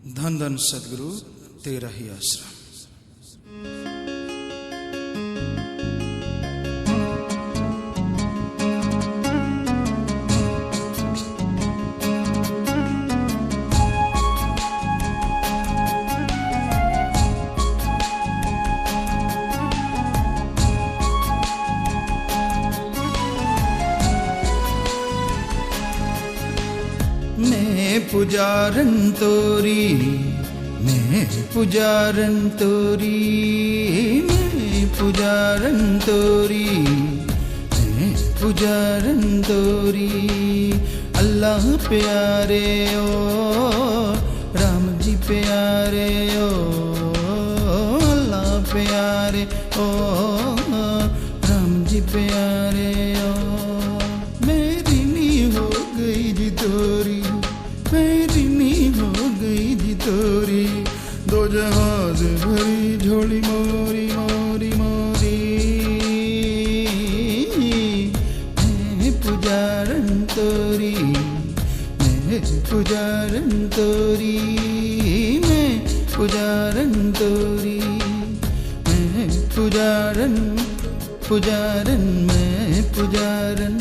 धन धन सदगुरु तेरा ही आश्रम। मैं पुजारन तोरी, मैं पुजारन तोरी, मैं पुजारन तोरी, मैं पुजारन तोरी। अल्लाह प्यारे ओ राम जी प्यारे ओ, अल्लाह प्यारे ओ राम जी प्यारे ओ। मेरी नी हो गई जी तोरी, मेरी नी हो गई जी तोरी। दो जहाज भरी झोली मोरी मोरी मोरी। मैं पुजारन तोरी, मैं पुजारन तोरी, मैं पुजारन तोरी। मैं पुजारन पुजारन, मैं पुजारन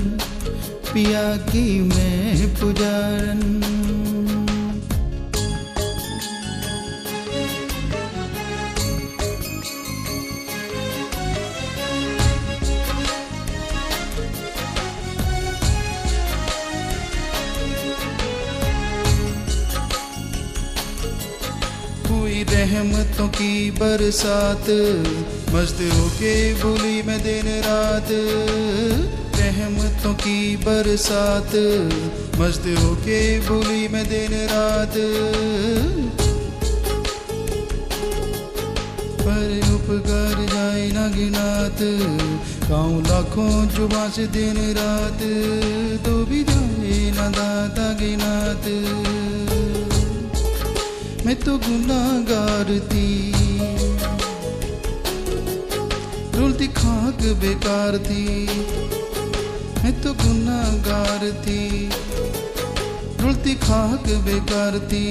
पिया की मैं पुजारन। हुई रहमतों की बरसात, मस्त होके भूली मैं दिन रात। रहमतों की बरसात, मस्त होके भूली मैं दिन रात। पर उपकार जाए ना गिनात, गाँव लाखों जुबां से दिन रात। तो भी जाए ना दाता गिनात। मैं तो गुनाहगार थी, रुलती खाक बेकार थी। मैं तो गुनाहगार थी, रुलती खाक बेकार थी।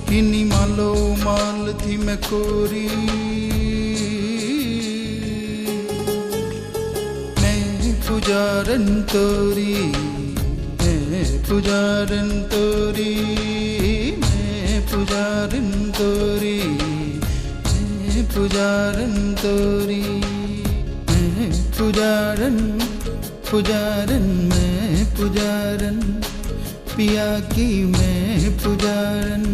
किन्नी मालो माल थी मैं कोरी। मैं पुजारन तोरी, मैं पुजारन तोरी, पुजारन तोरी, मैं पुजारन तोरी। मैं पुजारन पुजारन, मैं पुजारन पिया की मैं पुजारन।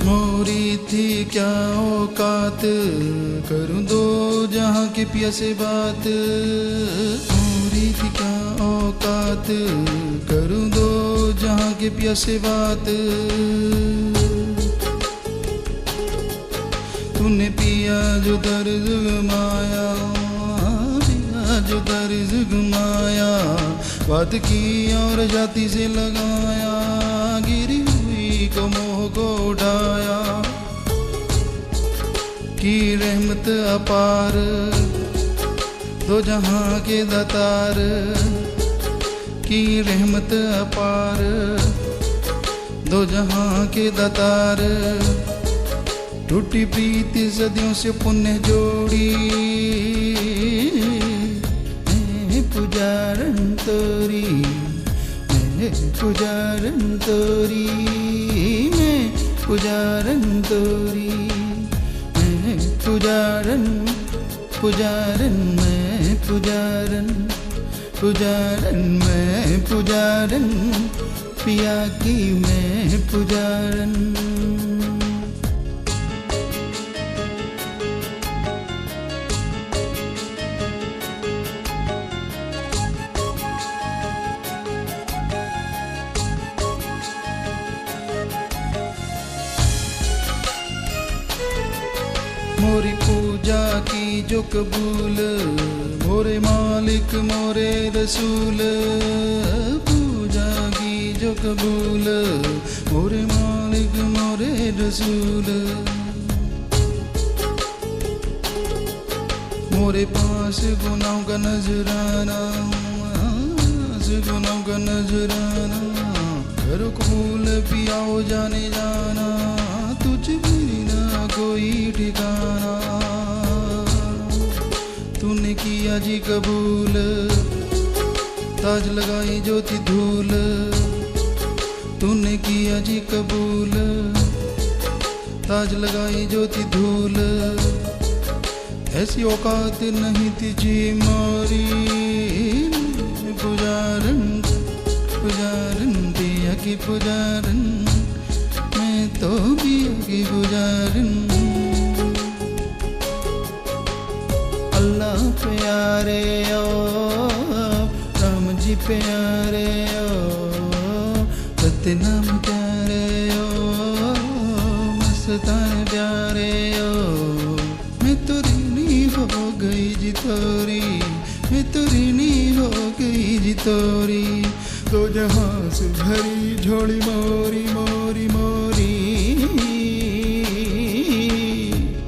मोरी थी क्या औकात, करूं दो जहां के पिया से बात। मोरी थी क्या औकात, करूं दो जहां के पिया से बात। तूने पिया जो दर्द गमाया, पिया जो दर्द गमाया। बात की और जाति से लगाया, गिरी हुई को मोह को उठाया। की रहमत अपार, दो जहां के दातार। की रहमत अपार, दो जहां के दातार। टूटी प्रीति सदियों से पुण्य जोड़ी। मैं पुजारन तोरी, मैं पुजारन तोरी, मैं पुजारन तोरी। मैं पुजारन पुजारन, मैं पुजारन पुजारन, मैं पुजारन पिया की मैं पुजारन। मोरी पूजा की जो कबूल, मोरे मालिक मोरे रसूल पूजा की जो कबूल मोरे मालिक मोरे रसूल मोरे पास गुनाहों का नजराना गुनाहों का नजराना करो कबूल पियाओ जाने जाना तुझ बिना कोई ठिकाना तूने किया जी कबूल ताज लगाई ज्योति धूल तूने किया जी कबूल ताज लगाई ज्योति धूल ऐसी औकात नहीं तुझी मारी पुजारन पुजारन पिया की पुजारन मैं तो पिया की पुजारन अल्लाह प्यारे ओ राम जी प्यारे ओ सतनाम प्यारे ओ मस्तान प्यारे ओ मैं तो ऋणी हो गई जी तोरी मैं तो ऋणी हो गई जी तोरी तो जहाँ से भरी झोली मोरी मोरी मोरी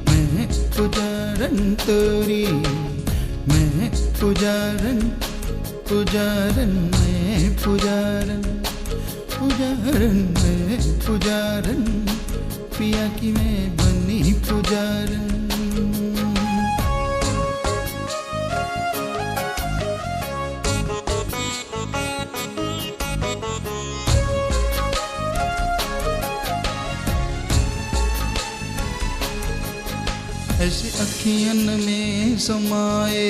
मैं पुजारन तोरी मैं पुजारन पुजारन मैं पुजारन पुजारन मैं पुजारन पिया की मैं बनी पुजारन ऐसे अखियन में समाए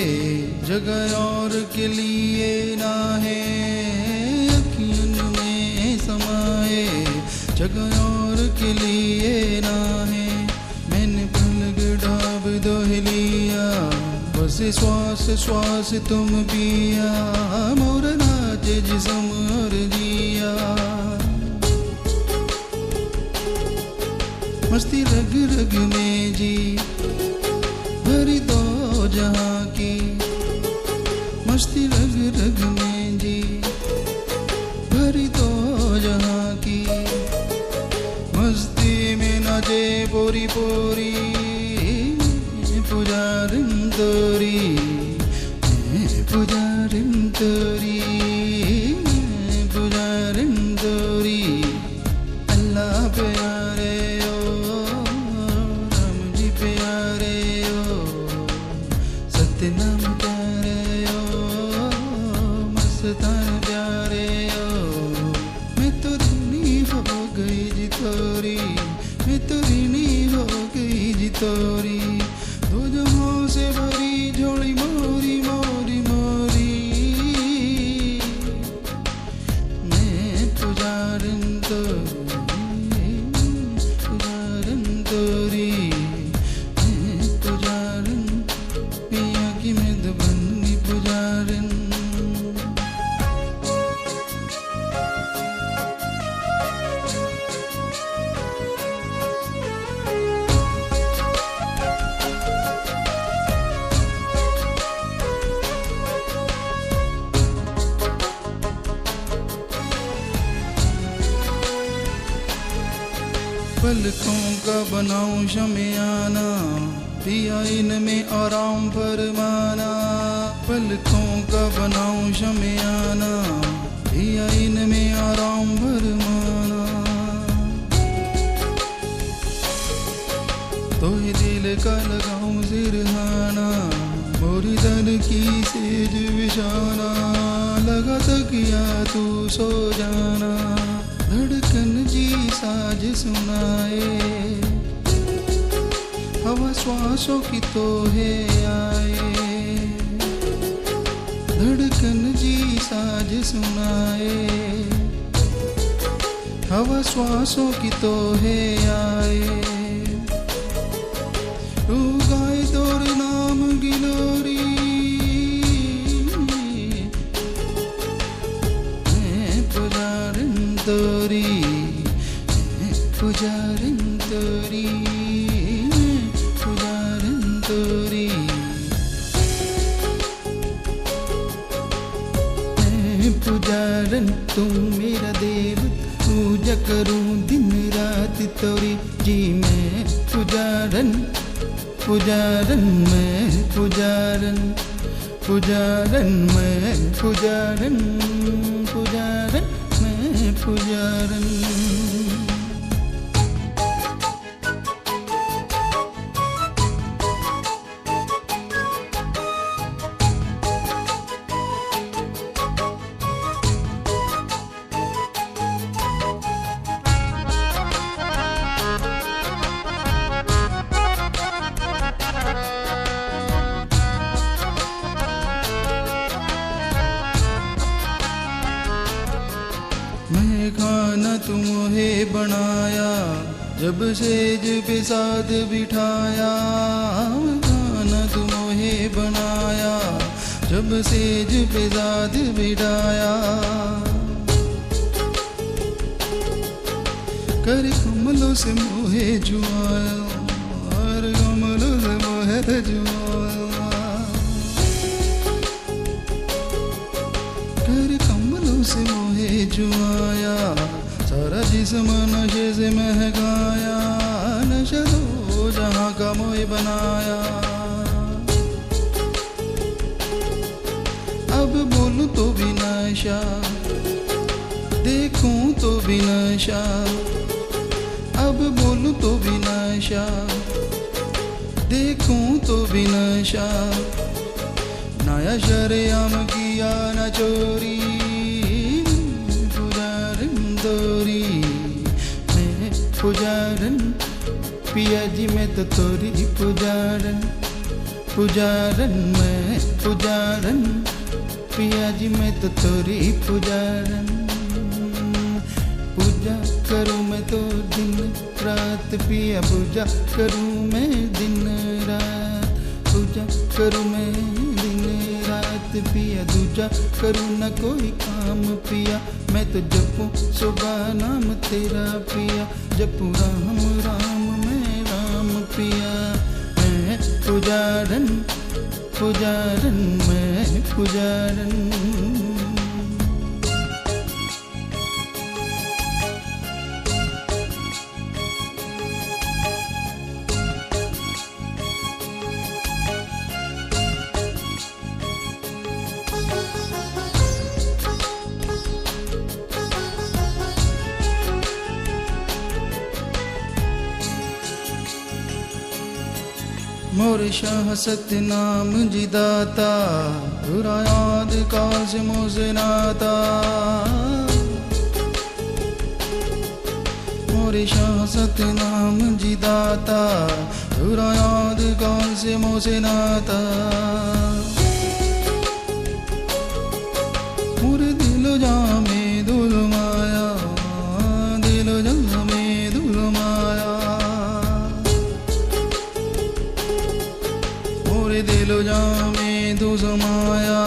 जगह और के लिए ना है अखियन में समाए जगह और के लिए ना है मैंने पलक डाब दोह लिया बस श्वास श्वास तुम पिया मोर नाच जिस्म और जिया मस्ती रग रग में जी भरी दो जहाँ की मस्ती रग रग में जी भरी दो जहाँ की मस्ती में नाचे पोरी पोरी पुजारन तोरी पुजारन तोरी पुजारन तोरी अल्लाह प्यारे नाम प्यारे ओ मस्तान प्यारे ओ मैं तो ऋणी हो गई जी तोरी मैं तो ऋणी हो गई जी तोरी दो जहां से भरी झोली मोरी मोरी मोरी मैं पुजारन तोरी पुजारन तोरी मैं पुजारन पिया की मैं तो बनी पुजारन पलकों का बनाऊं शमियाना पिया इनमें आराम फरमाना पलकों का बनाऊं शमियाना पिया इनमें आराम फरमाना तो ही दिल का लगाऊं सिरहाना मोरी दल की सेज विशाना लगा तकिया तू सो जाना धड़कन जी साज सुनाए हवा श्वासों की तो है आए धड़कन जी साज सुनाए हवा श्वासों की तो है आए तू गाए तोर नाम गिलोरी मैं पुजारन तोरी पुजारन तोरी पुजारन तोरी मैं पुजारन तुम मेरा देव, पूजा करूं दिन रात तोरी जी। मैं पुजारन पुजारन मैं पुजारन पुजारन मैं पुजारन पुजारन मैं पुजारन। मैं खाना तुम्हें बनाया, जब सेज पे साथ बिठाया। खाना तुम्हें बनाया, जब सेज पे साथ बिठाया। कर कमलों से मोहे जुआया, और कमलों से मोहे जुआया। कर कमलों से मोहे जुआया, सारा जिस्म नशे से महकाया। नशा दो जहाँ का मोहे बनाया। अब बोलूं तो भी नशा, देखूं तो भी नशा। अब बोलूं तो भी नशा, देखूं तो भी नशा। नया शरेआम किया न चोरी, पुजारन तोरी मैं पुजारन। पिया जी मैं तो तोरी पुजारन, पुजारन मैं पुजारन। पिया जी मैं तो तोरी पुजारन। पूजा करूं मैं तो दिन रात पिया, पूजा करूं मैं दिन रात। पूजा करूं मैं दिन रात पिया, दूजा करूं न कोई काम पिया। मैं तो जपूं सुबह नाम तेरा पिया, जपूं राम राम मैं राम पिया। मैं पुजारन पुजारन मैं पुजारन। मोर शाह सतनाम जी दाता, बुरा याद काल से मोसे नाता। मोर शाह सतनाम जी दाता, बुरा याद काल से मोसे नाता। मोर दिलो जा में धुल माया, दिलो जा में धुल माया। मोरे दिलो जा में तू समाया,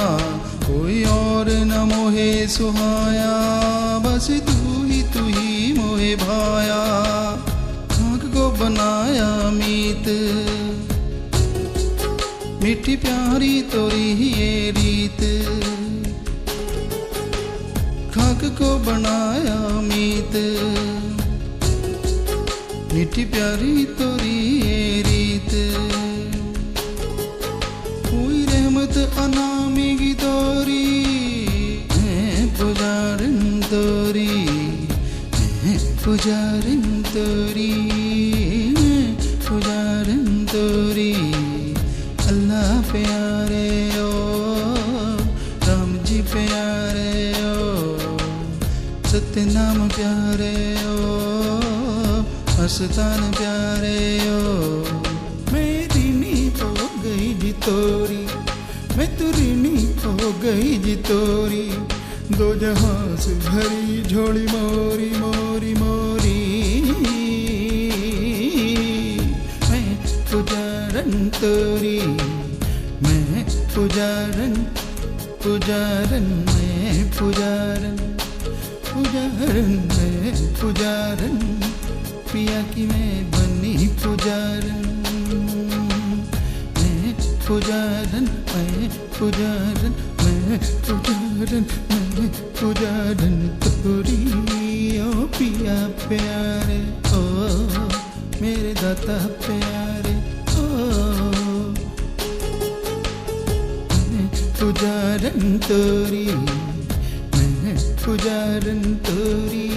कोई और न मोहे सुहाया। बस तू ही मोहे भाया, खाक को बनाया मीत। मिठी प्यारी तोरी ही ये रीत, खाक को बनाया मीत। मिठी प्यारी तोरी ये रीत। कोई रहमत अनामी की तोरी, मैं पुजारन तोरी, मैं पुजारन तोरी, मैं पुजारन तोरी। अल्लाह प्यारे ओ, राम जी प्यारे ओ, सत्यनाम प्यारे ओ, मस्तान प्यारे ओ। गई जी तोरी, मैं तो ऋणी हो गई जी तोरी। दो जहां से भरी झोली मोरी मोरी मोरी। मैं पुजारन तोरी, मैं पुजारन पुजारन मैं पुजारन पुजारन मैं पुजारन। पिया की मैं बनी पुजारन। पुजारन मैं पुजारन मैं पुजारन मैं मैं पुजारन तोरी ओ पिया प्यारे ओ मेरे दाता प्यारे ओ मैं पुजारन तोरी मैं पुजारन तोरी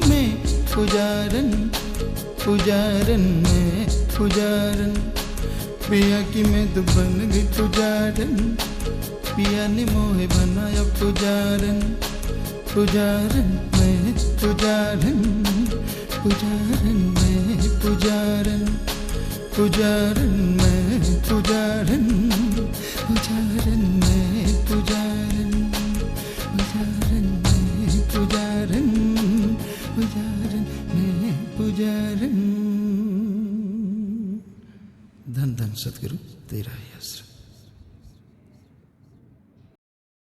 मैं पुजारन पुजारन मैं पुजारन पिया की मैं तो बन गई पुजारन पिया ने मोहे बनाया पुजारन पुजारन मैं पुजारन पुजारन मैं पुजारन पुजारन मैं पुजारन पुजारन मैं पुजारन पुजारन मैं पुजारन पुजारन मैं पुजारन। धन धन सतगुरु तेरा है।